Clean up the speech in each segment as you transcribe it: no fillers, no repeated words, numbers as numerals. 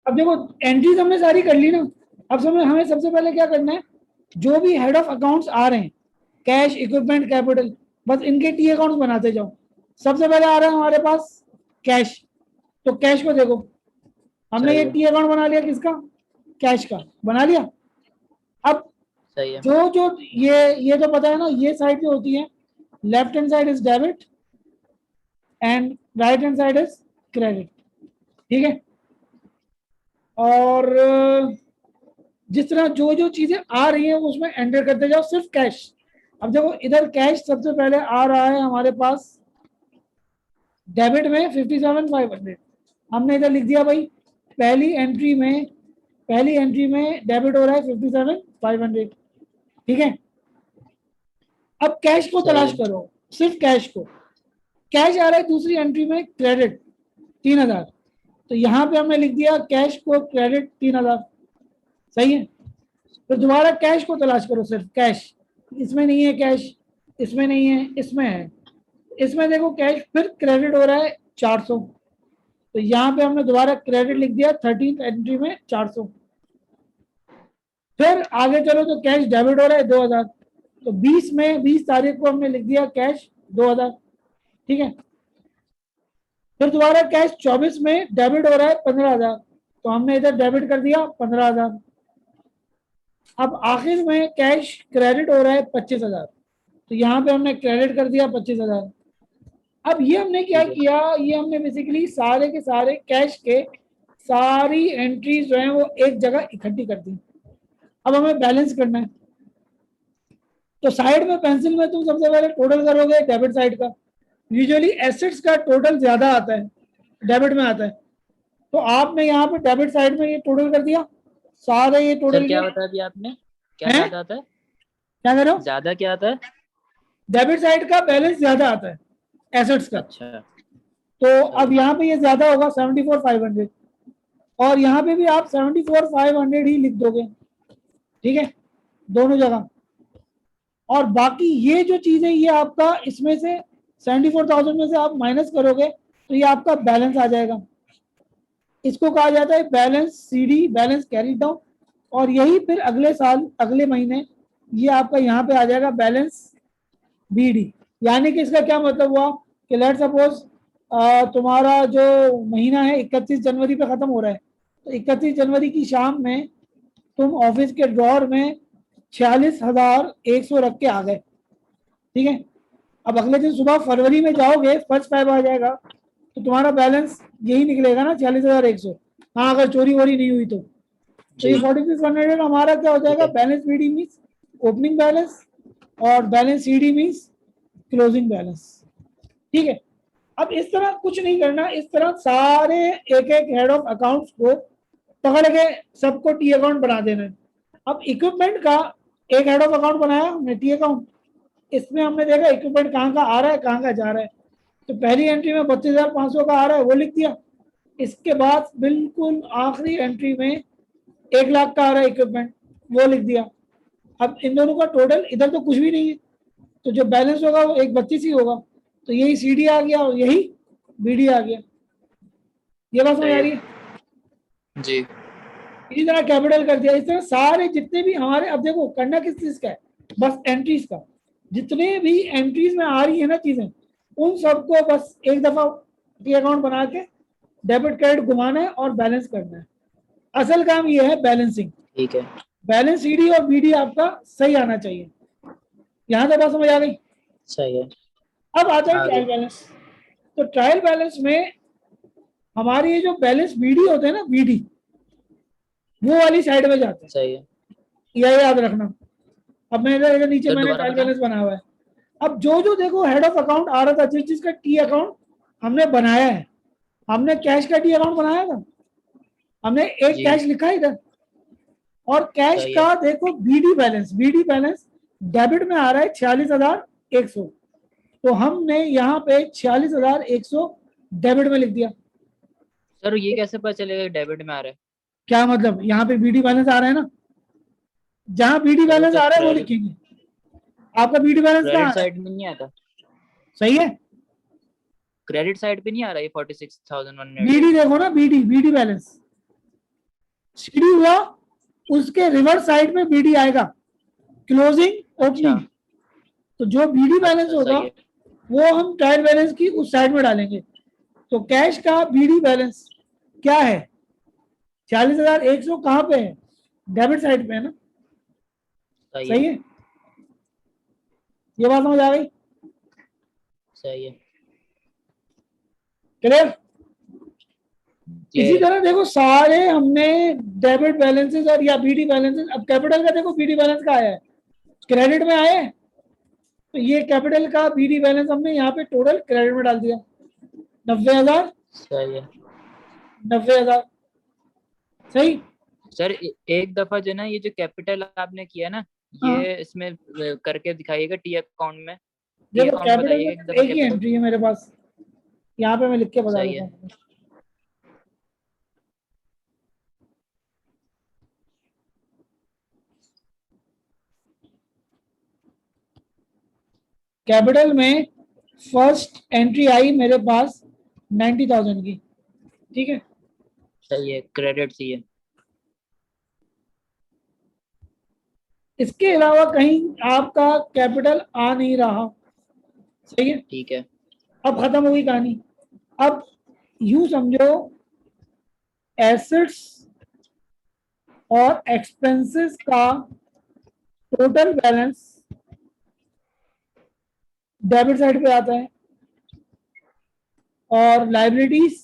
अब देखो एंट्रीज हमने सारी कर ली ना, अब समय हमें सबसे पहले क्या करना है, जो भी हेड ऑफ अकाउंट्स आ रहे हैं, कैश, इक्विपमेंट, कैपिटल, बस इनके टी अकाउंट्स बनाते जाओ। सबसे पहले आ रहा है हमारे पास कैश, तो कैश को देखो, हमने सही ये है। टी अकाउंट बना लिया, किसका, कैश का बना लिया। अब सही है। जो जो ये तो पता है ना, ये साइड जो होती है, left hand side is debit and right hand side is credit, ठीक है। और जिस तरह जो जो चीजें आ रही हैं उसमें एंटर करते जाओ, सिर्फ कैश। अब देखो इधर कैश सबसे पहले आ रहा है हमारे पास डेबिट में 57,500, हमने इधर लिख दिया भाई, पहली एंट्री में डेबिट हो रहा है 57,500, ठीक है। अब कैश को सही तलाश है। करो, सिर्फ कैश को। कैश आ रहा है दूसरी एंट्री में क्रेडिट 3,000, तो यहां पे हमने लिख दिया कैश को क्रेडिट 3,000, सही है। तो दोबारा कैश को तलाश करो, सिर्फ कैश, इसमें नहीं है कैश, इसमें नहीं है, इसमें है, इसमें देखो कैश, फिर क्रेडिट हो रहा है 400, तो यहाँ पे हमने दोबारा क्रेडिट लिख दिया 13th एंट्री में 400। फिर आगे चलो तो कैश डेबिट हो रहा है 2,000, तो 20 तारीख को हमने लिख दिया कैश 2,000, ठीक है। फिर दोबारा कैश 24 में डेबिट हो रहा है 15,000, तो हमने इधर डेबिट कर दिया 15,000। अब आखिर में कैश क्रेडिट हो रहा है 25,000, तो यहाँ पे हमने क्रेडिट कर दिया 25,000। अब ये हमने क्या ठीक है। किया, ये हमने बेसिकली सारे के सारे कैश के सारी एंट्रीज जो हैं वो एक जगह इकट्ठी कर दी। अब हमें बैलेंस करना है, तो साइड में पेंसिल में तुम सबसे पहले टोटल करोगे डेबिट साइड का। यूजुअली एसेट्स का टोटल ज्यादा आता है, डेबिट में आता है, तो आपने यहाँ पे डेबिट साइड में ये टोटल कर दिया, सारे ये सर टोटल क्या किया बताया अभी आपने, क्या है। ज्यादा आता है? क्या करो, ज्यादा क्या आता है? डेबिट साइड का बैलेंस ज्यादा आता है एसेट्स का, अच्छा। तो सही अब है। यहाँ पे ये ज्यादा होगा 74,500, और यहाँ पे भी आप 74,500 ही लिख दोगे, ठीक है, दोनों जगह। और बाकी ये जो चीज है ये आपका इसमें से 74,000 में से आप माइनस करोगे तो ये आपका बैलेंस आ जाएगा। इसको कहा जाता है balance CD, balance carry down, और यही फिर अगले साल अगले महीने ये आपका यहाँ पे आ जाएगा बैलेंस बीडी। यानी कि इसका क्या मतलब हुआ कि लेट सपोज तुम्हारा जो महीना है 31 जनवरी पे खत्म हो रहा है, तो 31 जनवरी की शाम में तुम ऑफिस के ड्रॉर में 46,100 रख के आ गए, ठीक है। अब अगले दिन सुबह फरवरी में जाओगे, फर्स्ट टाइम आ जाएगा, तो तुम्हारा बैलेंस यही निकलेगा ना 46,100। हाँ, अगर चोरी वोरी नहीं हुई तो ये जी। 46,100 हमारा क्या हो ठीक जाएगा, है। Balance BD means opening balance, और balance CD means closing balance, ठीक है। अब इस तरह कुछ नहीं करना, इस तरह सारे एक एक हेड ऑफ अकाउंट्स को पकड़ के सबको टी अकाउंट बना देना है। अब इक्विपमेंट का एक हेड ऑफ अकाउंट बनाया हमने, टी अकाउंट, इसमें हमने देखा इक्विपमेंट कहाँ का आ रहा है, कहाँ का जा रहा है, तो पहली एंट्री में 32,500 का आ रहा है, वो लिख दिया। इसके बाद बिल्कुल आखिरी एंट्री में 1,00,000 का आ रहा है इक्विपमेंट, वो लिख दिया। अब इन दोनों का टोटल, इधर तो कुछ भी नहीं है, तो जो बैलेंस होगा वो 1,32 ही होगा, तो यही सी डी आ गया और यही बी डी आ गया। ये बात समझ सही आ है। रही है। जी। इसी तरह कैपिटल कर दिया, इस तरह सारे जितने भी हमारे, अब देखो करना किस चीज का है, बस एंट्रीज का। जितने भी एंट्रीज में आ रही है ना चीजें, उन सबको बस एक दफा टी अकाउंट बना के डेबिट क्रेडिट घुमाना है और बैलेंस करना है। असल काम ये है बैलेंसिंग। ठीक है। बैलेंस सीडी और बीडी आपका सही आना चाहिए। यहां तक बात समझ आ गई। सही है। अब आता है ट्रायल आगे। बैलेंस। तो ट्रायल बैलेंस में हमारी ये जो बैलेंस बीडी होते हैं ना, बीडी वो वाली साइड में जाते हैं, सही है। यह याद रखना। अब मेरे नीचे सर मैंने दोबारा ट्रायल बताएं। बैलेंस बना हुआ है। अब जो जो देखो हेड ऑफ अकाउंट आ रहा था, जिस जिसका टी अकाउंट हमने बनाया है, हमने कैश का टी अकाउंट बनाया था, हमने एक जी। कैश लिखा इधर, और कैश सही है। का देखो बीडी बैलेंस डेबिट में आ रहा है 46,100, तो हमने यहाँ पे 46,100 डेबिट में लिख दिया। सर ये कैसे पता चलेगा डेबिट में आ रहा है? क्या मतलब, यहाँ पे बीडी बैलेंस आ रहा है ना, जहां बीडी सर वो बैलेंस क्या आ रहा है वो क्रेडिट, लिखेंगे। आपका बीडी बैलेंस कहाँ क्रेडिट आ रहा है, साइड में नहीं आता? सही है। क्रेडिट साइड पे नहीं आ रहा ये 46,100? बीडी देखो ना, बीडी बैलेंस, सीडी हुआ, उसके रिवर्स साइड में बीडी आएगा, क्लोजिंग ओपनिंग। तो जो बीडी बैलेंस अच्छा, होगा सही है। वो हम ट्रायल बैलेंस की उस साइड में डालेंगे। तो कैश का बीडी बैलेंस क्या है, 40,100 कहाँ पे है, डेबिट साइड पे है ना, सही सही है। है, ये बात समझ आ गई, सही है। क्लियर। इसी क्लियर है। तरह देखो सारे हमने डेबिट बैलेंसेस और या बीडी बैलेंसेस, अब कैपिटल का देखो बीडी बैलेंस का आया है, क्रेडिट में आया है, तो ये कैपिटल का बीडी बैलेंस हमने यहाँ पे टोटल क्रेडिट में डाल दिया, 90,000, सही है 90,000, सही। सर। एक दफा जो ना ये जो कैपिटल आपने किया ना, हाँ ये इसमें करके दिखाइएगा टी अकाउंट में। टी देखो अकाउंट में कैपिटल बताइएगा एक में दफा एक ही कैपिटल। एंट्री है मेरे पास, यहाँ पे मैं लिख के बता सही देता है। हूँ। कैपिटल में फर्स्ट एंट्री आई मेरे पास 90,000 की, ठीक है। सही है, क्रेडिट सी है। इसके अलावा कहीं आपका कैपिटल आ नहीं रहा, सही है। ठीक है। अब खत्म हुई कहानी। अब यूं समझो एसेट्स और एक्सपेंसेस का टोटल बैलेंस डेबिट साइड पे आता है, और लाइबिलिटीज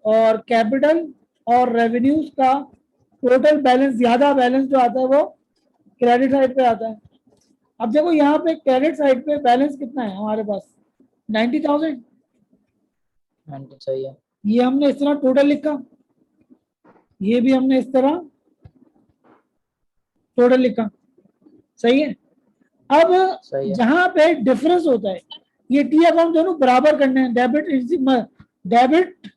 और कैपिटल और रेवेन्यूज का टोटल बैलेंस, ज्यादा बैलेंस जो आता है वो क्रेडिट साइड पे आता है। अब देखो यहाँ पे क्रेडिट साइड पे बैलेंस कितना है हमारे पास, 90,000। सही है। ये हमने इस तरह टोटल लिखा, ये भी हमने इस तरह टोटल लिखा, सही है। अब सही है। जहां पे डिफरेंस होता है, ये टी अकाउंट दोनों बराबर करने हैं, debit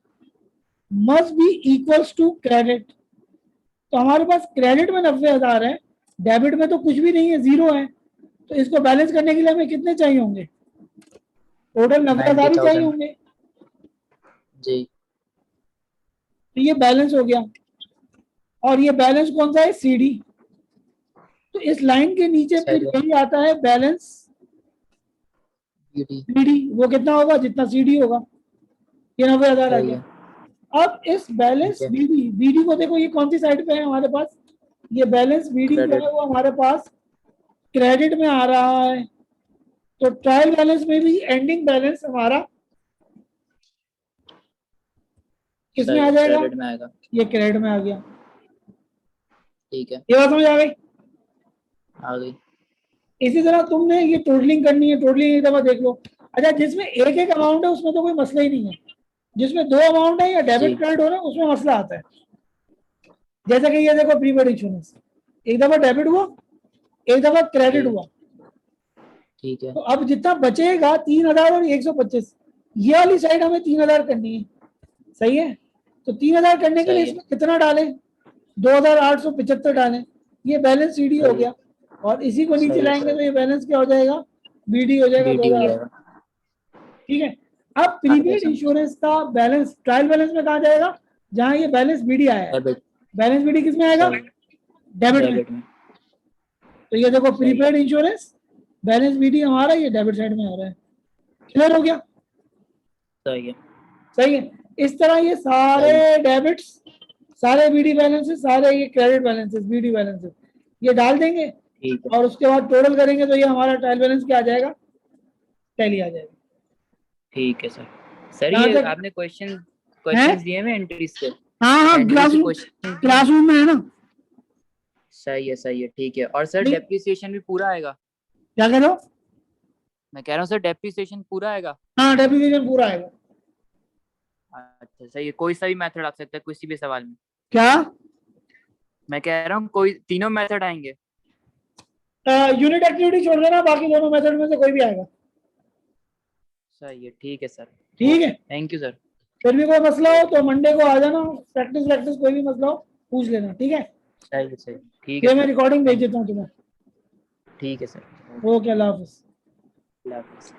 must be equals to credit. तो हमारे पास क्रेडिट में 90,000 है, डेबिट में तो कुछ भी नहीं है, जीरो है। तो इसको बैलेंस करने के लिए हमें कितने चाहिए होंगे, टोटल 90,000 ही चाहिए 90,000। होंगे। जी। तो ये बैलेंस हो गया, और ये बैलेंस कौन सा है, सीडी। तो इस लाइन के नीचे फिर सही है। यही आता है बैलेंस बीडी। सीडी, वो कितना होगा जितना सीडी होगा, ये 90,000 आ सही गया। है। अब इस ठीक बैलेंस है। बीडी, बीडी को देखो ये कौन सी साइड पे है हमारे पास, ये बैलेंस बीडी जो क्रेडिट। है वो हमारे पास क्रेडिट में आ रहा है। तो ट्रायल बैलेंस में भी एंडिंग बैलेंस हमारा किसमें सही आ है, जाएगा, क्रेडिट में आएगा। ये क्रेडिट में आ गया। ठीक है। ये बात समझ आ गई। आ गई। इसी तरह तुमने ये टोटलिंग करनी है, टोटलिंग एक दफा देख लो। अच्छा जिसमें एक एक अमाउंट है उसमें तो कोई मसला ही नहीं है, जिसमें दो अमाउंट है या जी। डेबिट क्रेडिट हो रहा है उसमें मसला आता है। जैसे कि ये देखो प्रीपेड इंश्योरेंस, एक दफा डेबिट हुआ, एक दफा क्रेडिट जी। हुआ। ठीक है। तो अब जितना बचेगा 3,000 और 125, ये वाली साइड हमें 3,000 करनी है, सही है। तो 3,000 करने के लिए सही है। इसमें कितना डालें, 2,875 डालें, ये बैलेंस सीडी हो सही है। गया। और इसी को नीचे सही है। लाएंगे सही तो ये बैलेंस क्या हो जाएगा, बीडी हो जाएगा बीडी हो 2,008। जाएगा। ठीक है। अब आ गया प्रीपेड समझ। इंश्योरेंस का बैलेंस ट्रायल बैलेंस में कहा जाएगा, जहां ये बैलेंस बीडी आया है। डेबिट। बैलेंस बीडी किस में आएगा, सही। डेबिट में। डेबिट में। तो ये देखो सही है। प्रीपेड इंश्योरेंस बैलेंस बीडी हमारा ये डेबिट साइड में आ रहा है, क्लियर हो गया, सही है। सही है। इस तरह ये सही है। सारे डेबिट्स, सारे बीडी बैलेंसेस, सारे ये क्रेडिट बैलेंसेस, बीडी बैलेंसेस ये डाल देंगे, ठीक है। और उसके बाद टोटल करेंगे तो ये हमारा ट्रायल बैलेंस क्या आ जाएगा, टैली आ जाएगा। ठीक है सर। सर यहाँ ये तक आपने क्वेश्चन है, क्वेश्चंस दिए हैं एंट्रीज के। हाँ हाँ एंट्री के क्वेश्चन दिए हैं। क्लासरूम में है ना। सही है। सही है। ठीक है। और सर नहीं, डेप्रिसिएशन भी पूरा आएगा। क्या कह रहे हो, मैं कह रहा हूँ सर डेप्रिसिएशन पूरा आएगा। हाँ डेप्रिसिएशन पूरा आएगा। अच्छा सही है। कोई सा भी मेथड आ सकता है किसी भी सवाल में। क्या, मैं कह रहा हूँ कोई तीनों मेथड आएंगे। यूनिट एक्टिविटी छोड़ देना, बाकी दोनों मेथड में से कोई भी आएगा। सही है। ठीक है सर। ठीक है। Thank you sir. फिर भी कोई मसला हो तो मंडे को आ जाना, प्रैक्टिस प्रैक्टिस कोई भी मसला हो पूछ लेना, ठीक है। सही है। सही। ठीक है ये मैं सर। रिकॉर्डिंग भेज थैंक देता यू। हूँ तुम्हें। ठीक है सर। ओके, अल्लाह हाफिज। अल्लाह हाफिज़।